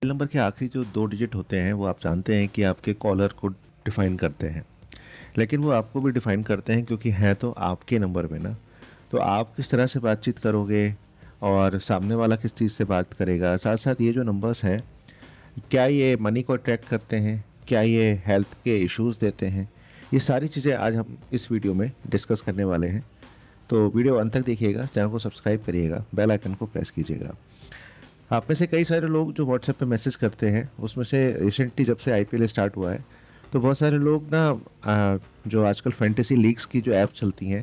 Number के आखिरी जो 2 डिजिट होते हैं वो आप जानते हैं कि आपके कॉलर को डिफ़ाइन करते हैं। लेकिन वो आपको भी डिफ़ाइन करते हैं क्योंकि हैं तो आपके नंबर में ना। तो आप किस तरह से बातचीत करोगे और सामने वाला किस चीज़ से बात करेगा। साथ-साथ ये जो नंबर्स हैं, क्या ये मनी को अट्रैक्ट करते हैं? क्या ये हेल्थ के इश्यूज़ देते हैं? ये सारी चीज़ें आज हम इस वीडियो में डिस्कस करने वाले हैं। तो वीडियो अंत तक देखिएगा, चैनल को सब्सक्राइब करिएगा, बेल आइकन को प्रेस कीजिएगा। आप में से कई सारे लोग जो व्हाट्सएप पे मैसेज करते हैं, उसमें से रिसेंटली जब से आईपीएल स्टार्ट हुआ है, तो बहुत सारे लोग ना जो आजकल फैंटेसी लीग्स की जो ऐप चलती हैं,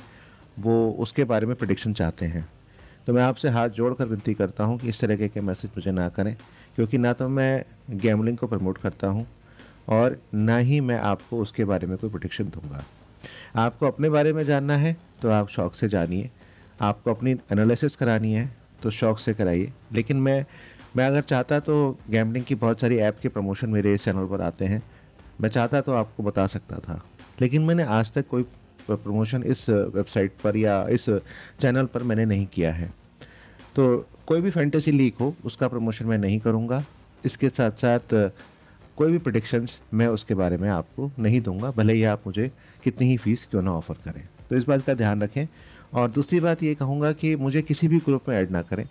वो उसके बारे में प्रेडिक्शन चाहते हैं। तो मैं आपसे हाथ जोड़कर विनती करता हूँ कि इस तरह के मैसेज मुझे ना करें, क्योंकि ना तो मैं गैम्बलिंग को प्रमोट करता हूँ और ना ही मैं आपको उसके बारे में कोई प्रेडिक्शन दूँगा। आपको अपने बारे में जानना है तो आप शौक से जानिए, आपको अपनी एनालिसिस करानी है तो शौक से कराइए। लेकिन मैं अगर चाहता तो गैम्बलिंग की बहुत सारी ऐप के प्रमोशन मेरे इस चैनल पर आते हैं। मैं चाहता तो आपको बता सकता था, लेकिन मैंने आज तक कोई प्रमोशन इस वेबसाइट पर या इस चैनल पर मैंने नहीं किया है। तो कोई भी फैंटेसी लीग हो उसका प्रमोशन मैं नहीं करूँगा। इसके साथ-साथ कोई भी प्रेडिक्शंस मैं उसके बारे में आपको नहीं दूँगा, भले ही आप मुझे कितनी ही फ़ीस क्यों ना ऑफ़र करें। तो इस बात का ध्यान रखें। और दूसरी बात ये कहूँगा कि मुझे किसी भी ग्रुप में ऐड ना करें,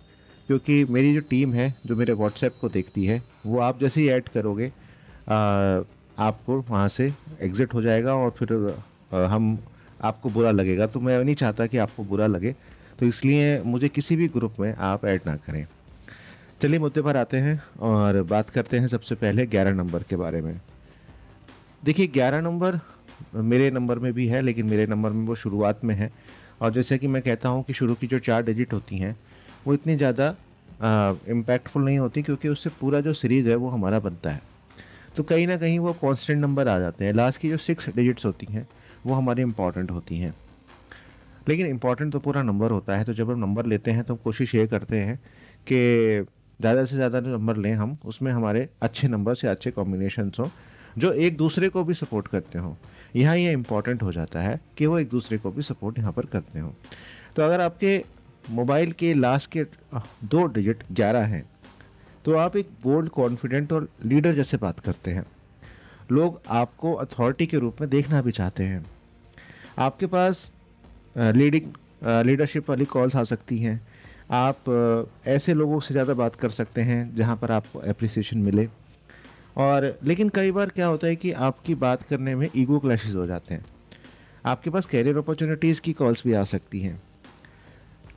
क्योंकि मेरी जो टीम है, जो मेरे व्हाट्सएप को देखती है, वो आप जैसे ही ऐड करोगे आपको वहाँ से एग्ज़िट हो जाएगा और फिर हम आपको बुरा लगेगा। तो मैं नहीं चाहता कि आपको बुरा लगे, तो इसलिए मुझे किसी भी ग्रुप में आप ऐड ना करें। चलिए मुद्दे पर आते हैं और बात करते हैं सबसे पहले 11 नंबर के बारे में। देखिए 11 नंबर मेरे नंबर में भी है, लेकिन मेरे नंबर में वो शुरुआत में है। और जैसे कि मैं कहता हूँ कि शुरू की जो 4 डिजिट होती हैं, वो इतनी ज़्यादा इम्पैक्टफुल नहीं होती, क्योंकि उससे पूरा जो सीरीज़ है वो हमारा बनता है। तो कहीं न कहीं वो कांस्टेंट नंबर आ जाते हैं। लास्ट की जो 6 डिजिट्स होती हैं, वो हमारी इम्पॉर्टेंट होती हैं। लेकिन इम्पॉर्टेंट तो पूरा नंबर होता है, तो जब हम नंबर लेते हैं तो हम कोशिश ये करते हैं कि ज़्यादा से ज़्यादा जो नंबर लें हम, उसमें हमारे अच्छे नंबर से अच्छे कॉम्बिनेशंस हों, जो एक दूसरे को भी सपोर्ट करते हों। यहाँ ये इम्पॉर्टेंट हो जाता है कि वो एक दूसरे को भी सपोर्ट यहाँ पर करते हों। तो अगर आपके मोबाइल के लास्ट के 2 डिजिट 11 हैं, तो आप एक बोल्ड, कॉन्फिडेंट और लीडर जैसे बात करते हैं। लोग आपको अथॉरिटी के रूप में देखना भी चाहते हैं। आपके पास लीडरशिप वाली कॉल्स आ सकती हैं। आप ऐसे लोगों से ज़्यादा बात कर सकते हैं जहाँ पर आपको एप्रिसिएशन मिले। और लेकिन कई बार क्या होता है कि आपकी बात करने में ईगो क्लैशेस हो जाते हैं। आपके पास करियर अपॉर्चुनिटीज़ की कॉल्स भी आ सकती हैं।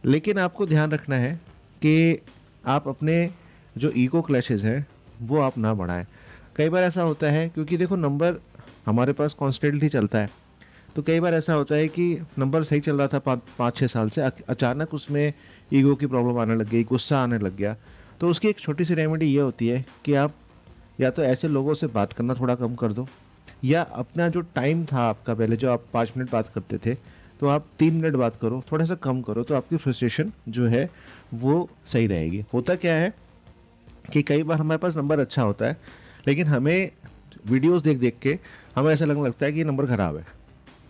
लेकिन आपको ध्यान रखना है कि आप अपने जो ईगो क्लैशेस हैं वो आप ना बढ़ाएं। कई बार ऐसा होता है, क्योंकि देखो नंबर हमारे पास कॉन्स्टेंटली चलता है। तो कई बार ऐसा होता है कि नंबर सही चल रहा था 5-6 साल से, अचानक उसमें ईगो की प्रॉब्लम आने लग गई, गुस्सा आने लग गया। तो उसकी एक छोटी सी रेमेडी ये होती है कि आप या तो ऐसे लोगों से बात करना थोड़ा कम कर दो, या अपना जो टाइम था आपका, पहले जो आप 5 मिनट बात करते थे, तो आप 3 मिनट बात करो, थोड़ा सा कम करो, तो आपकी फ्रस्ट्रेशन जो है वो सही रहेगी। होता क्या है कि कई बार हमारे पास नंबर अच्छा होता है, लेकिन हमें वीडियोस देख देख के हमें ऐसा लगने लगता है कि ये नंबर ख़राब है।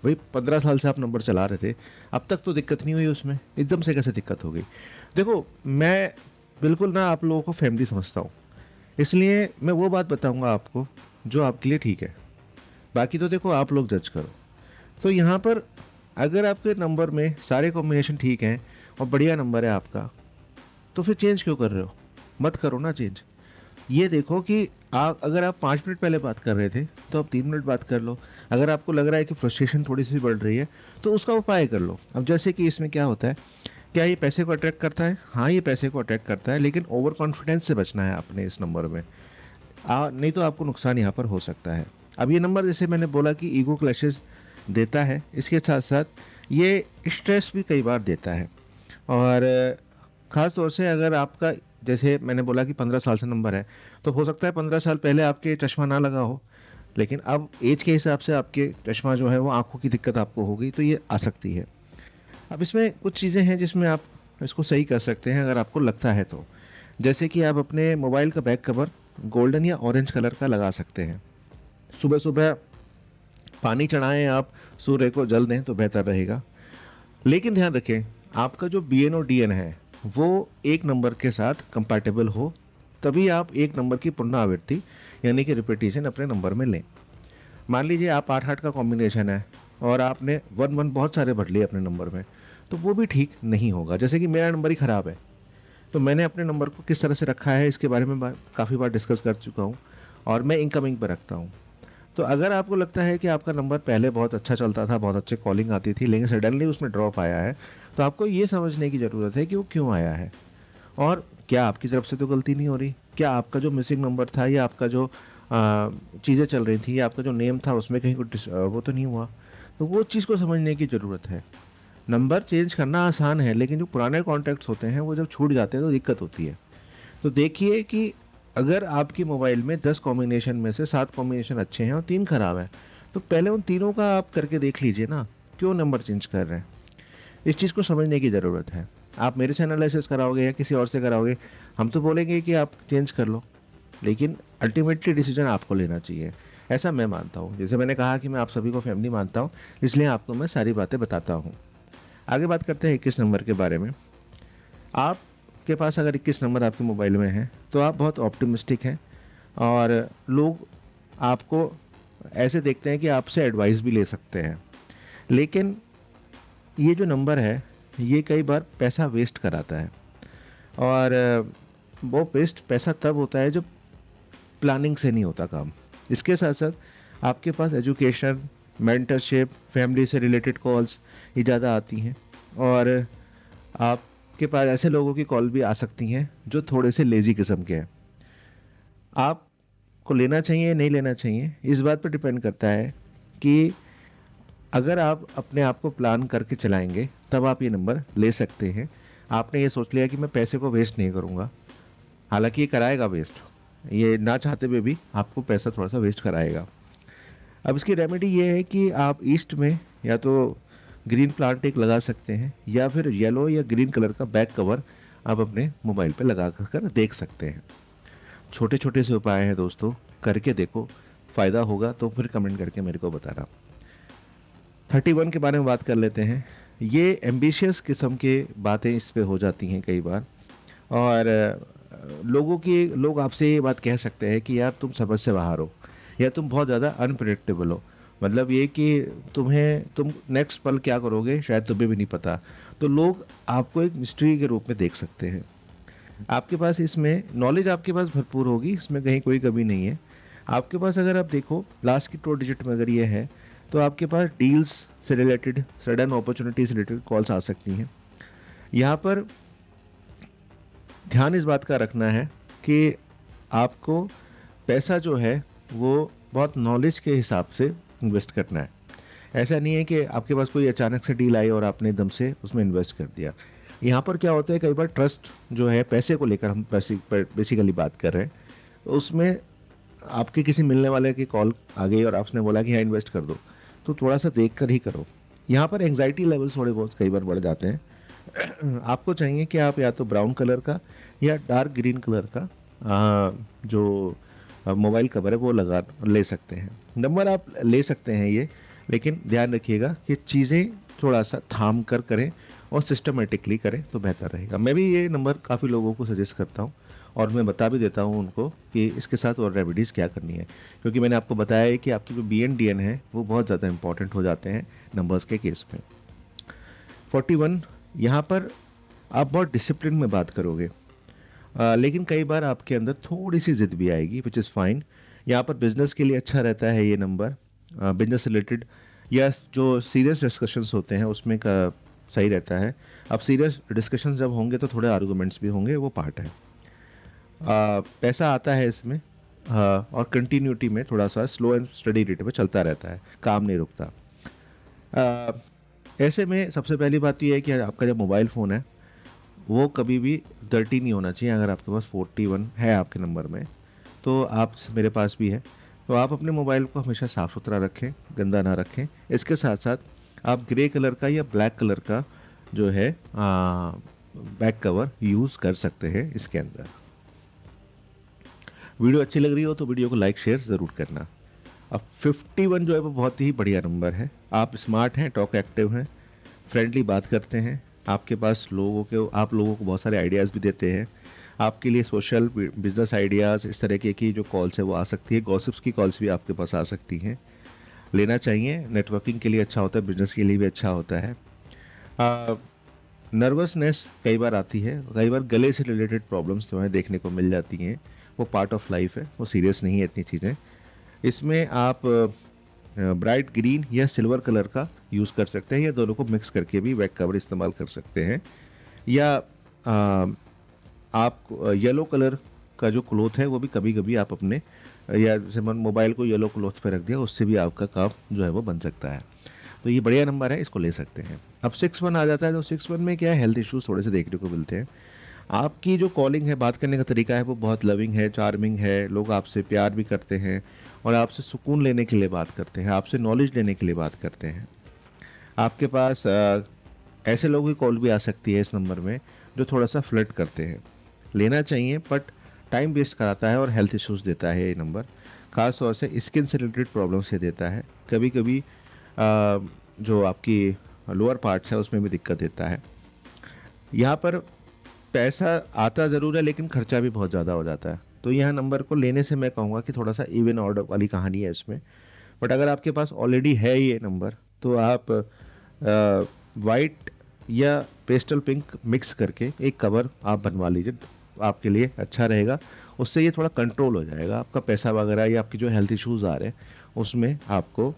भाई 15 साल से आप नंबर चला रहे थे, अब तक तो दिक्कत नहीं हुई, उसमें एकदम से कैसे दिक्कत हो गई। देखो मैं बिल्कुल ना आप लोगों को फैमिली समझता हूँ, इसलिए मैं वो बात बताऊँगा आपको जो आपके लिए ठीक है। बाकी तो देखो आप लोग जज करो। तो यहाँ पर अगर आपके नंबर में सारे कॉम्बिनेशन ठीक हैं और बढ़िया नंबर है आपका, तो फिर चेंज क्यों कर रहे हो? मत करो ना चेंज। ये देखो कि आप अगर आप 5 मिनट पहले बात कर रहे थे, तो आप 3 मिनट बात कर लो। अगर आपको लग रहा है कि फ्रस्ट्रेशन थोड़ी-सी बढ़ रही है, तो उसका उपाय कर लो। अब जैसे कि इसमें क्या होता है, क्या ये पैसे को अट्रैक्ट करता है? हाँ, ये पैसे को अट्रैक्ट करता है, लेकिन ओवर कॉन्फिडेंस से बचना है आपने इस नंबर में। नहीं तो आपको नुकसान यहाँ पर हो सकता है। अब ये नंबर जैसे मैंने बोला कि ईगो क्लैशेस देता है, इसके साथ-साथ ये स्ट्रेस भी कई बार देता है। और ख़ास तौर से अगर आपका, जैसे मैंने बोला कि 15 साल से नंबर है, तो हो सकता है 15 साल पहले आपके चश्मा ना लगा हो, लेकिन अब एज के हिसाब से आपके चश्मा जो है वो आँखों की दिक्कत आपको हो गई, तो ये आ सकती है। अब इसमें कुछ चीज़ें हैं जिसमें आप इसको सही कर सकते हैं अगर आपको लगता है तो। जैसे कि आप अपने मोबाइल का बैक कवर गोल्डन या ऑरेंज कलर का लगा सकते हैं। सुबह-सुबह पानी चढ़ाएँ आप, सूर्य को जल दें तो बेहतर रहेगा। लेकिन ध्यान रखें, आपका जो बीएन और डीएन है, वो एक नंबर के साथ कंपैटिबल हो, तभी आप एक नंबर की पुनरावृत्ति यानी कि रिपीटेशन अपने नंबर में लें। मान लीजिए आप 8-8 का कॉम्बिनेशन है और आपने 1-1 बहुत सारे भर लिए अपने नंबर में, तो वो भी ठीक नहीं होगा। जैसे कि मेरा नंबर ही ख़राब है, तो मैंने अपने नंबर को किस तरह से रखा है इसके बारे में काफ़ी बार डिस्कस कर चुका हूँ और मैं इनकमिंग पर रखता हूँ। तो अगर आपको लगता है कि आपका नंबर पहले बहुत अच्छा चलता था, बहुत अच्छे कॉलिंग आती थी, लेकिन सडनली उसमें ड्रॉप आया है, तो आपको ये समझने की ज़रूरत है कि वो क्यों आया है और क्या आपकी तरफ से तो गलती नहीं हो रही, क्या आपका जो मिसिंग नंबर था या आपका जो चीज़ें चल रही थी या आपका जो नेम था उसमें कहीं कुछ वो तो नहीं हुआ। तो वो चीज़ को समझने की ज़रूरत है। नंबर चेंज करना आसान है, लेकिन जो पुराने कॉन्टैक्ट्स होते हैं वो जब छूट जाते हैं तो दिक्कत होती है। तो देखिए कि अगर आपकी मोबाइल में 10 कॉम्बिनेशन में से 7 कॉम्बिनेशन अच्छे हैं और 3 ख़राब हैं, तो पहले उन तीनों का आप करके देख लीजिए ना, क्यों नंबर चेंज कर रहे हैं। इस चीज़ को समझने की ज़रूरत है। आप मेरे से एनालिसिस कराओगे या किसी और से कराओगे, हम तो बोलेंगे कि आप चेंज कर लो, लेकिन अल्टीमेटली डिसीजन आपको लेना चाहिए। ऐसा मैं मानता हूँ। जैसे मैंने कहा कि मैं आप सभी को फैमिली मानता हूँ, इसलिए आपको मैं सारी बातें बताता हूँ। आगे बात करते हैं 21 नंबर के बारे में। आपके पास अगर 21 नंबर आपके मोबाइल में है, तो आप बहुत ऑप्टिमिस्टिक हैं और लोग आपको ऐसे देखते हैं कि आपसे एडवाइस भी ले सकते हैं। लेकिन ये जो नंबर है, ये कई बार पैसा वेस्ट कराता है और वो वेस्ट पैसा तब होता है जब प्लानिंग से नहीं होता काम। इसके साथ साथ आपके पास एजुकेशन, मेंटरशिप, फैमिली से रिलेटेड कॉल्स ये ज़्यादा आती हैं और आपके पास ऐसे लोगों की कॉल भी आ सकती हैं जो थोड़े से लेज़ी किस्म के हैं। आपको लेना चाहिए नहीं लेना चाहिए, इस बात पर डिपेंड करता है कि अगर आप अपने आप को प्लान करके चलाएंगे तब आप ये नंबर ले सकते हैं। आपने ये सोच लिया कि मैं पैसे को वेस्ट नहीं करूँगा, हालांकि ये कराएगा वेस्ट, ये ना चाहते हुए भी आपको पैसा थोड़ा सा वेस्ट कराएगा। अब इसकी रेमेडी ये है कि आप ईस्ट में या तो ग्रीन प्लांट एक लगा सकते हैं या फिर येलो या ग्रीन कलर का बैक कवर आप अपने मोबाइल पे लगा कर देख सकते हैं। छोटे छोटे से उपाय हैं दोस्तों, करके देखो, फ़ायदा होगा तो फिर कमेंट करके मेरे को बताना। 31 के बारे में बात कर लेते हैं। ये एम्बिशियस किस्म के बातें इस पे हो जाती हैं कई बार और लोग आपसे ये बात कह सकते हैं कि यार तुम समझ से बाहर हो या तुम बहुत ज़्यादा अनप्रेडिक्टेबल हो। मतलब ये कि तुम नेक्स्ट पल क्या करोगे शायद तुम्हें भी नहीं पता। तो लोग आपको एक मिस्ट्री के रूप में देख सकते हैं। आपके पास इसमें नॉलेज आपके पास भरपूर होगी, इसमें कहीं कोई कमी नहीं है। आपके पास अगर आप देखो लास्ट की 2 डिजिट में अगर ये है, तो आपके पास डील्स से रिलेटेड, सडन अपॉर्चुनिटी से रिलेटेड कॉल्स आ सकती हैं। यहाँ पर ध्यान इस बात का रखना है कि आपको पैसा जो है वो बहुत नॉलेज के हिसाब से इन्वेस्ट करना है। ऐसा नहीं है कि आपके पास कोई अचानक से डील आई और आपने एकदम से उसमें इन्वेस्ट कर दिया। यहाँ पर क्या होता है, कई बार ट्रस्ट जो है पैसे को लेकर, हम बेसिकली बात कर रहे हैं, तो उसमें आपके किसी मिलने वाले की कॉल आ गई और आपने बोला कि हाँ इन्वेस्ट कर दो, तो थोड़ा सा देख कर ही करो। यहाँ पर एंग्जाइटी लेवल्स थोड़े बहुत कई बार बढ़ जाते हैं। आपको चाहिए कि आप या तो ब्राउन कलर का या डार्क ग्रीन कलर का जो मोबाइल कवर है वो लगा ले सकते हैं। नंबर आप ले सकते हैं ये, लेकिन ध्यान रखिएगा कि चीज़ें थोड़ा सा थाम कर करें और सिस्टमेटिकली करें तो बेहतर रहेगा। मैं भी ये नंबर काफ़ी लोगों को सजेस्ट करता हूँ और मैं बता भी देता हूँ उनको कि इसके साथ और रेमेडीज़ क्या करनी है, क्योंकि मैंने आपको बताया है कि आपकी जो BNDN है वो बहुत ज़्यादा इंपॉर्टेंट हो जाते हैं नंबर्स के केस में। 41 यहाँ पर आप बहुत डिसिप्लिन में बात करोगे, लेकिन कई बार आपके अंदर थोड़ी सी ज़िद भी आएगी, विच इज़ फाइन। यहाँ पर बिज़नेस के लिए अच्छा रहता है ये नंबर, बिजनेस रिलेटेड या जो सीरियस डिस्कशंस होते हैं उसमें का सही रहता है। अब सीरियस डिस्कशंस जब होंगे तो थोड़े आर्गूमेंट्स भी होंगे, वो पार्ट है। पैसा आता है इसमें, और कंटिन्यूटी में थोड़ा सा स्लो एंड स्टडी रेट पे चलता रहता है, काम नहीं रुकता। ऐसे में सबसे पहली बात तो ये है कि आपका जब मोबाइल फ़ोन है वो कभी भी डर्टी नहीं होना चाहिए। अगर आपके पास 41 है आपके नंबर में, तो आप मेरे पास भी है, तो आप अपने मोबाइल को हमेशा साफ़ सुथरा रखें, गंदा ना रखें। इसके साथ साथ आप ग्रे कलर का या ब्लैक कलर का जो है बैक कवर यूज़ कर सकते हैं इसके अंदर। वीडियो अच्छी लग रही हो तो वीडियो को लाइक शेयर ज़रूर करना। अब 51 जो है वो बहुत ही बढ़िया नंबर है। आप स्मार्ट हैं, टॉक एक्टिव हैं, फ्रेंडली बात करते हैं, आपके पास आप लोगों को बहुत सारे आइडियाज़ भी देते हैं, आपके लिए सोशल बिजनेस आइडियाज़ इस तरीके की जो कॉल्स है वो आ सकती है, गॉसिप्स की कॉल्स भी आपके पास आ सकती हैं। लेना चाहिए, नेटवर्किंग के लिए अच्छा होता है, बिजनेस के लिए भी अच्छा होता है। नर्वसनेस कई बार आती है, कई बार गले से रिलेटेड प्रॉब्लम्स जो है देखने को मिल जाती हैं। वो पार्ट ऑफ लाइफ है, वो सीरियस नहीं है इतनी चीज़ें। इसमें आप ब्राइट ग्रीन या सिल्वर कलर का यूज़ कर सकते हैं, या दोनों को मिक्स करके भी बैक कवर इस्तेमाल कर सकते हैं। या आप येलो कलर का जो क्लॉथ है वो भी कभी कभी आप अपने या जैसे मोबाइल को येलो क्लॉथ पे रख दिया, उससे भी आपका काम जो है वो बन सकता है। तो ये बढ़िया नंबर है, इसको ले सकते हैं। अब 6-1 आ जाता है, तो 6-1 में क्या है, हेल्थ इश्यूज थोड़े से देखने को मिलते हैं। आपकी जो कॉलिंग है, बात करने का तरीका है, वो बहुत लविंग है, चार्मिंग है, लोग आपसे प्यार भी करते हैं और आपसे सुकून लेने के लिए बात करते हैं, आपसे नॉलेज लेने के लिए बात करते हैं। आपके पास ऐसे लोगों की कॉल भी आ सकती है इस नंबर में जो थोड़ा सा फ्लर्ट करते हैं। लेना चाहिए, बट टाइम वेस्ट कराता है और हेल्थ इश्यूज देता है ये नंबर। ख़ास तौर से स्किन से रिलेटेड प्रॉब्लम से देता है, कभी कभी जो आपकी लोअर पार्ट्स है उसमें भी दिक्कत देता है। यहाँ पर पैसा आता ज़रूर है, लेकिन खर्चा भी बहुत ज़्यादा हो जाता है। तो यह नंबर को लेने से मैं कहूँगा कि थोड़ा सा इवन ऑर्डर वाली कहानी है इसमें। बट अगर आपके पास ऑलरेडी है ये नंबर, तो आप वाइट या पेस्टल पिंक मिक्स करके एक कवर आप बनवा लीजिए, आपके लिए अच्छा रहेगा। उससे ये थोड़ा कंट्रोल हो जाएगा, आपका पैसा वगैरह या आपकी जो हेल्थ इश्यूज़ आ रहे हैं उसमें आपको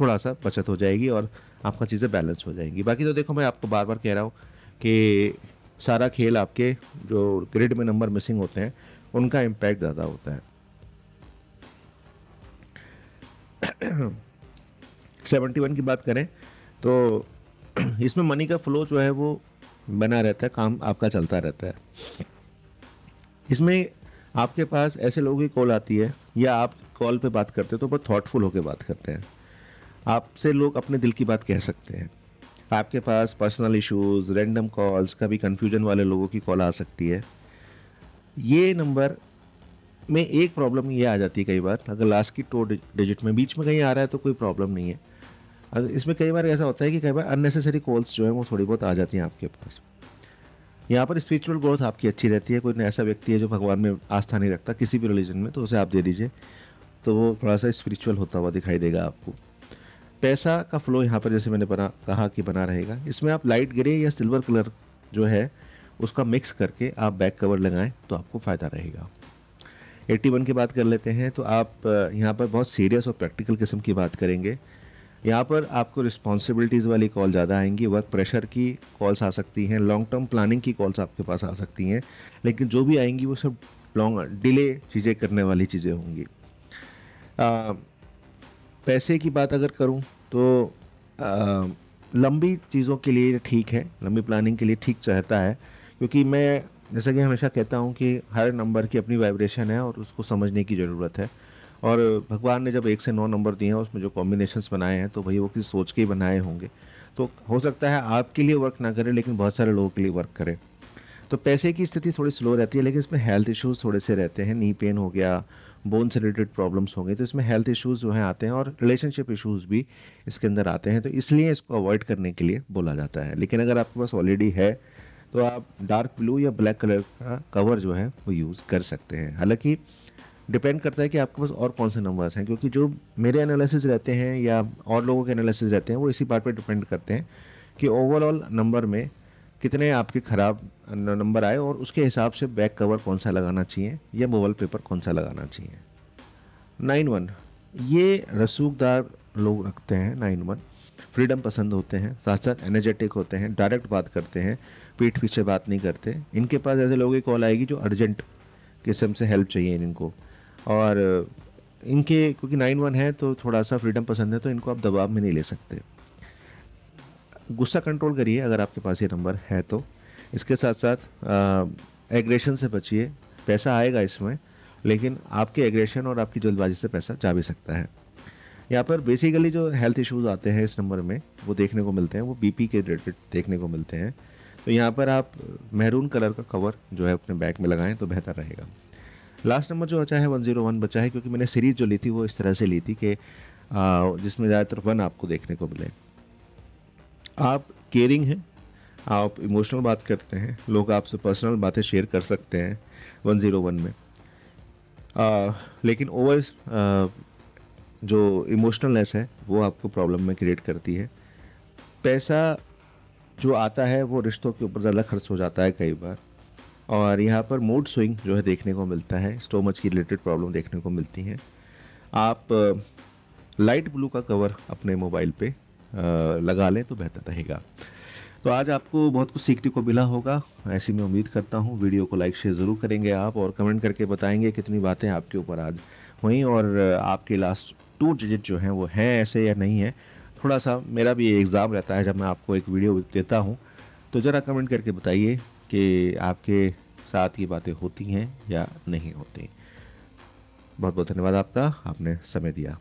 थोड़ा सा बचत हो जाएगी और आपका चीज़ें बैलेंस हो जाएंगी। बाकी तो देखो, मैं आपको बार बार कह रहा हूँ कि सारा खेल आपके जो ग्रिड में नंबर मिसिंग होते हैं उनका इम्पैक्ट ज़्यादा होता है। 71 की बात करें तो इसमें मनी का फ्लो जो है वो बना रहता है, काम आपका चलता रहता है। इसमें आपके पास ऐसे लोगों की कॉल आती है या आप कॉल पे बात करते हो तो बहुत थॉटफुल होकर बात करते हैं, आपसे लोग अपने दिल की बात कह सकते हैं। आपके पास पर्सनल इश्यूज़, रैंडम कॉल्स, कभी कन्फ्यूजन वाले लोगों की कॉल आ सकती है। ये नंबर में एक प्रॉब्लम ये आ जाती है कई बार, अगर लास्ट की 2 डिजिट में बीच में कहीं आ रहा है तो कोई प्रॉब्लम नहीं है। अगर इसमें कई बार ऐसा होता है कि कई बार अननेसेसरी कॉल्स जो है वो थोड़ी बहुत आ जाती हैं आपके पास। यहाँ पर स्पिरिचुअल ग्रोथ आपकी अच्छी रहती है। कोई ऐसा व्यक्ति है जो भगवान में आस्था नहीं रखता किसी भी रिलीजन में, तो उसे आप दे दीजिए, तो वो थोड़ा सा स्पिरिचुअल होता हुआ दिखाई देगा आपको। पैसा का फ्लो यहाँ पर जैसे मैंने कहा कि बना रहेगा। इसमें आप लाइट ग्रे या सिल्वर कलर जो है उसका मिक्स करके आप बैक कवर लगाएं तो आपको फ़ायदा रहेगा। 81 की बात कर लेते हैं, तो आप यहाँ पर बहुत सीरियस और प्रैक्टिकल किस्म की बात करेंगे। यहाँ पर आपको रिस्पॉन्सिबिलिटीज़ वाली कॉल ज़्यादा आएंगी, वर्क प्रेशर की कॉल्स आ सकती हैं, लॉन्ग टर्म प्लानिंग की कॉल्स आपके पास आ सकती हैं, लेकिन जो भी आएंगी वो सब लॉन्ग डिले चीज़ें करने वाली चीज़ें होंगी। पैसे की बात अगर करूं तो लंबी चीज़ों के लिए ठीक है, लंबी प्लानिंग के लिए ठीक चाहता है, क्योंकि मैं जैसा कि हमेशा कहता हूं कि हर नंबर की अपनी वाइब्रेशन है और उसको समझने की ज़रूरत है। और भगवान ने जब 1 से 9 नंबर दिए हैं उसमें जो कॉम्बिनेशंस बनाए हैं तो भाई वो किसी सोच के ही बनाए होंगे। तो हो सकता है आपके लिए वर्क ना करे लेकिन बहुत सारे लोगों के लिए वर्क करे। तो पैसे की स्थिति थोड़ी स्लो रहती है, लेकिन इसमें हेल्थ इश्यूज़ थोड़े से रहते हैं, नी पेन हो गया, बोन से रिलेटेड प्रॉब्लम्स हो गई, तो इसमें हेल्थ इश्यूज़ जो हैं आते हैं और रिलेशनशिप इश्यूज़ भी इसके अंदर आते हैं, तो इसलिए इसको अवॉइड करने के लिए बोला जाता है। लेकिन अगर आपके पास ऑलरेडी है तो आप डार्क ब्लू या ब्लैक कलर का कवर जो है वो यूज़ कर सकते हैं। हालांकि डिपेंड करता है कि आपके पास और कौन से नंबर्स हैं, क्योंकि जो मेरे एनालिसिस रहते हैं या और लोगों के एनालिसिस रहते हैं वो इसी बात पे डिपेंड करते हैं कि ओवरऑल नंबर में कितने आपके ख़राब नंबर आए और उसके हिसाब से बैक कवर कौन सा लगाना चाहिए या मोबाइल पेपर कौन सा लगाना चाहिए। 91 ये रसूखदार लोग रखते हैं। 91 फ्रीडम पसंद होते हैं, साथ साथ एनर्जेटिक होते हैं, डायरेक्ट बात करते हैं, पीठ पीछे बात नहीं करते। इनके पास ऐसे लोगों की कॉल आएगी जो अर्जेंट किस्म से हेल्प चाहिए इनको, और इनके क्योंकि 91 है तो थोड़ा सा फ्रीडम पसंद है, तो इनको आप दबाव में नहीं ले सकते। गुस्सा कंट्रोल करिए अगर आपके पास ये नंबर है तो। इसके साथ साथ एग्रेशन से बचिए। पैसा आएगा इसमें, लेकिन आपके एग्रेशन और आपकी जल्दबाजी से पैसा जा भी सकता है। यहाँ पर बेसिकली जो हेल्थ इश्यूज़ आते हैं इस नंबर में वो देखने को मिलते हैं, वो बीपी के रिलेटेड देखने को मिलते हैं। तो यहाँ पर आप मैरून कलर का कवर जो है अपने बैग में लगाएं तो बेहतर रहेगा। लास्ट नंबर जो बचा है 101 बचा है, क्योंकि मैंने सीरीज़ जो ली थी वो इस तरह से ली थी कि जिसमें ज़्यादातर 1 आपको देखने को मिले। आप केयरिंग हैं, आप इमोशनल बात करते हैं, लोग आपसे पर्सनल बातें शेयर कर सकते हैं, 101 में। लेकिन ओवर जो इमोशनलनेस है वो आपको प्रॉब्लम में क्रिएट करती है। पैसा जो आता है वो रिश्तों के ऊपर ज़्यादा खर्च हो जाता है कई बार, और यहाँ पर मूड स्विंग जो है देखने को मिलता है, स्टोमच की रिलेटेड प्रॉब्लम देखने को मिलती हैं। आप लाइट ब्लू का कवर अपने मोबाइल पे लगा लें तो बेहतर रहेगा। तो आज आपको बहुत कुछ सीखने को मिला होगा, ऐसी मैं उम्मीद करता हूँ। वीडियो को लाइक शेयर ज़रूर करेंगे आप, और कमेंट करके बताएंगे कितनी बातें आपके ऊपर आज हुई, और आपके लास्ट 2 डिजिट जो हैं वो हैं ऐसे या नहीं है। थोड़ा सा मेरा भी एग्ज़ाम रहता है जब मैं आपको एक वीडियो देता हूँ, तो ज़रा कमेंट करके बताइए कि आपके साथ ये बातें होती हैं या नहीं होती। बहुत बहुत धन्यवाद आपका, आपने समय दिया।